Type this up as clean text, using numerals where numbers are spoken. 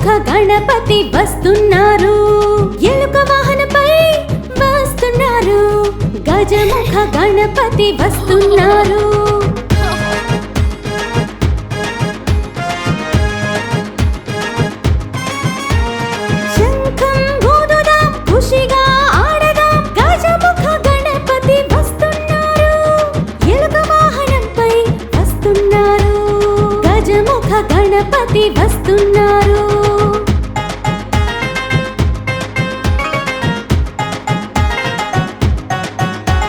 గజముఖ గణపతి వస్తున్నారు, ఎలుక వాహనపై వస్తున్నారు, గజముఖ గణపతి వస్తున్నారు. శంఖం ఊదుదాం, ఖుషిగా ఆడదాం, గజముఖ గణపతి వస్తున్నారు, ఎలుక వాహనంపై వస్తున్నారు, గజముఖ గణపతి వస్తున్నారు.